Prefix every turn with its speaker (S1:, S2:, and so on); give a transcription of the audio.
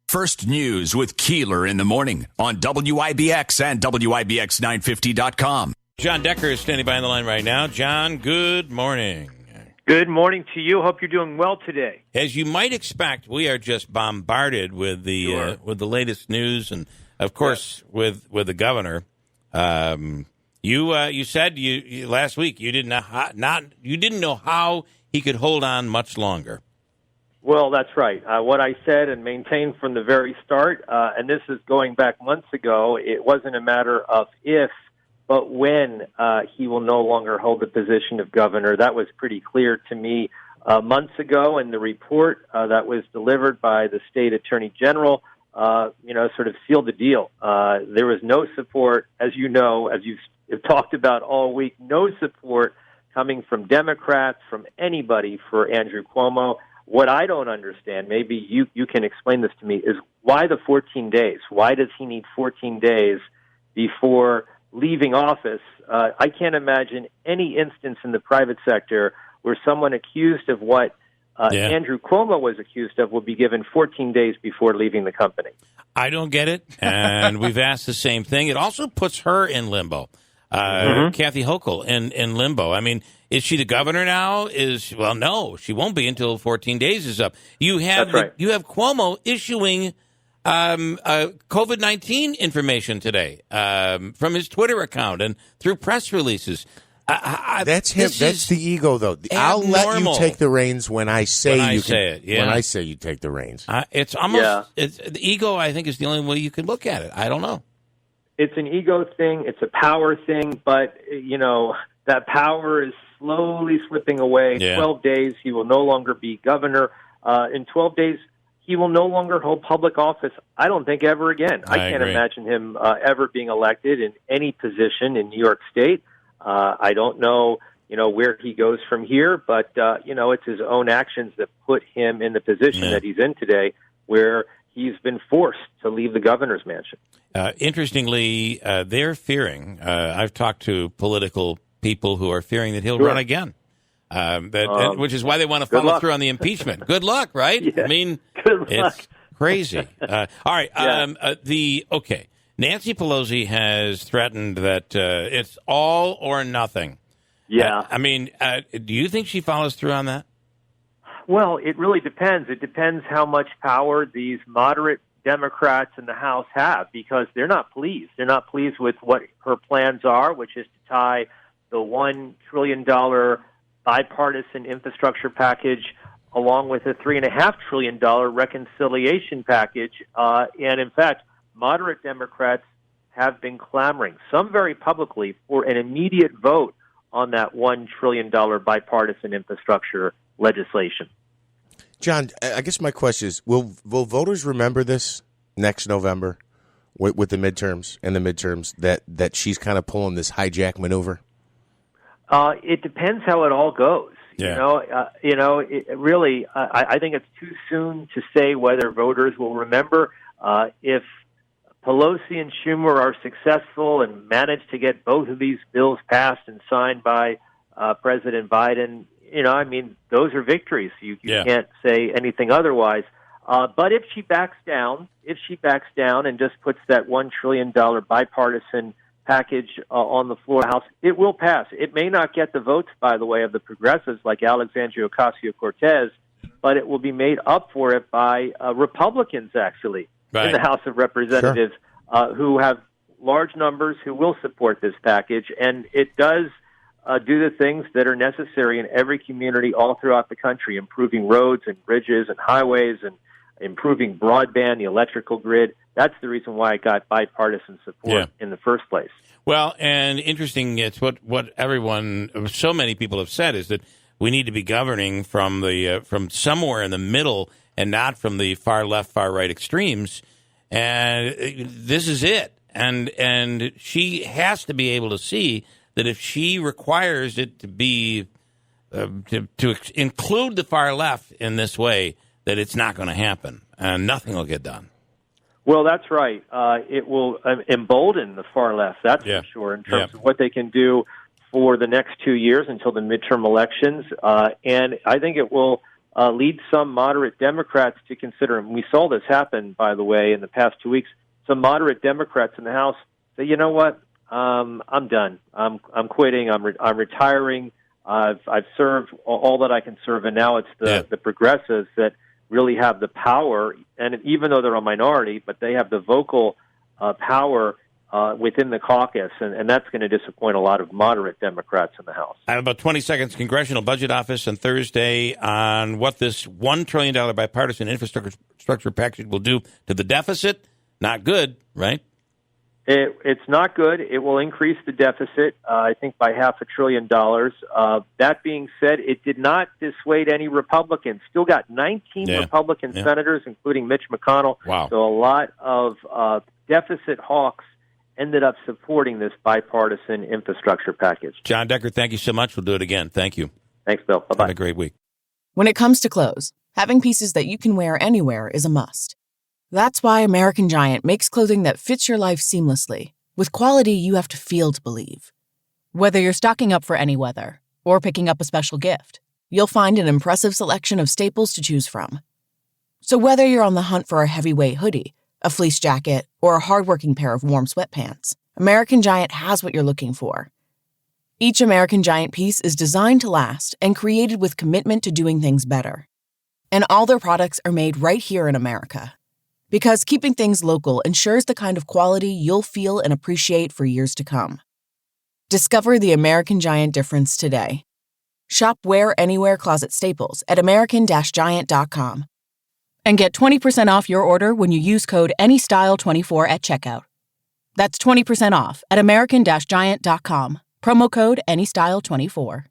S1: First News with Keeler in the morning on WIBX and WIBX950.com.
S2: John Decker is standing by on the line right now. John, good morning.
S3: Good morning to you. Hope you're doing well today.
S2: As you might expect, we are just bombarded with the latest news, and of course with the governor. You said you last week you didn't know how he could hold on much longer.
S3: Well, that's right. What I said and maintained from the very start, and this is going back months ago, it wasn't a matter of if, but when he will no longer hold the position of governor. That was pretty clear to me months ago, and the report that was delivered by the state attorney general, sort of sealed the deal. There was no support, as you know, as you've talked about all week, no support coming from Democrats, from anybody for Andrew Cuomo. What I don't understand, maybe you can explain this to me, is why the 14 days? Why does he need 14 days before leaving office? I can't imagine any instance in the private sector where someone accused of what Andrew Cuomo was accused of will be given 14 days before leaving the company.
S2: I don't get it, and we've asked the same thing. It also puts her in limbo. Kathy Hochul in limbo. I mean, is she the governor now? Well, no, she won't be until 14 days is up. You have you have Cuomo issuing COVID-19 information today from his Twitter account and through press releases.
S4: That's him. That's the ego, though. I'll let you take the reins when I say When I say you take the reins,
S2: it's almost the ego. I think is the only way you can look at it. I don't know.
S3: It's an ego thing. It's a power thing. But, that power is slowly slipping away.
S2: Yeah.
S3: 12 days, he will no longer be governor. In 12 days, he will no longer hold public office, I don't think, ever again. I can't imagine him ever being elected in any position in New York State. I don't know, where he goes from here. But, it's his own actions that put him in the position that he's in today, where he's been forced to leave the governor's mansion.
S2: Interestingly, they're fearing, I've talked to political people who are fearing that he'll run again, which is why they want to follow through on the impeachment. Good luck, right?
S3: Yeah.
S2: I mean,
S3: it's
S2: crazy. All right. Nancy Pelosi has threatened that it's all or nothing.
S3: Yeah.
S2: Do you think she follows through on that?
S3: Well, it really depends. It depends how much power these moderate Democrats in the House have, because they're not pleased. They're not pleased with what her plans are, which is to tie the $1 trillion bipartisan infrastructure package along with a $3.5 trillion reconciliation package. And in fact, moderate Democrats have been clamoring, some very publicly, for an immediate vote on that $1 trillion bipartisan infrastructure legislation.
S4: John, I guess my question is, will voters remember this next November with the midterms that she's kind of pulling this hijack maneuver?
S3: It depends how it all goes.
S2: Yeah.
S3: I think it's too soon to say whether voters will remember. If Pelosi and Schumer are successful and manage to get both of these bills passed and signed by President Biden, those are victories. You can't say anything otherwise. But if she backs down and just puts that $1 trillion bipartisan package on the floor of the House, it will pass. It may not get the votes, by the way, of the progressives like Alexandria Ocasio-Cortez, but it will be made up for it by Republicans, actually, in the House of Representatives, who have large numbers who will support this package. And it does do the things that are necessary in every community all throughout the country, improving roads and bridges and highways and improving broadband, the electrical grid. That's the reason why it got bipartisan support in the first place.
S2: Well, and interesting, it's what so many people have said, is that we need to be governing from somewhere in the middle and not from the far left, far right extremes. And this is it. And she has to be able to see that if she requires it to be to include the far left in this way, that it's not going to happen and nothing will get done.
S3: Well, that's right. It will embolden the far left, that's for sure, in terms of what they can do for the next 2 years until the midterm elections. And I think it will lead some moderate Democrats to consider, and we saw this happen, by the way, in the past 2 weeks, some moderate Democrats in the House say, you know what, I'm done. I'm quitting. I'm retiring. I've served all that I can serve, and now it's the progressives that really have the power, and even though they're a minority, but they have the vocal power within the caucus, and that's going to disappoint a lot of moderate Democrats in the House.
S2: I have about 20 seconds. Congressional Budget Office on Thursday on what this $1 trillion bipartisan infrastructure package will do to the deficit. Not good, right?
S3: It's not good. It will increase the deficit, I think, by $500 billion. That being said, it did not dissuade any Republicans. Still got 19 Republican senators, including Mitch McConnell.
S2: Wow.
S3: So a lot of deficit hawks ended up supporting this bipartisan infrastructure package.
S2: John Decker, thank you so much. We'll do it again. Thank you.
S3: Thanks, Bill. Bye-bye.
S2: Have a great week.
S5: When it comes to clothes, having pieces that you can wear anywhere is a must. That's why American Giant makes clothing that fits your life seamlessly, with quality you have to feel to believe. Whether you're stocking up for any weather or picking up a special gift, you'll find an impressive selection of staples to choose from. So whether you're on the hunt for a heavyweight hoodie, a fleece jacket, or a hardworking pair of warm sweatpants, American Giant has what you're looking for. Each American Giant piece is designed to last and created with commitment to doing things better. And all their products are made right here in America. Because keeping things local ensures the kind of quality you'll feel and appreciate for years to come. Discover the American Giant difference today. Shop Wear Anywhere closet staples at american-giant.com. And get 20% off your order when you use code ANYSTYLE24 at checkout. That's 20% off at american-giant.com. Promo code ANYSTYLE24.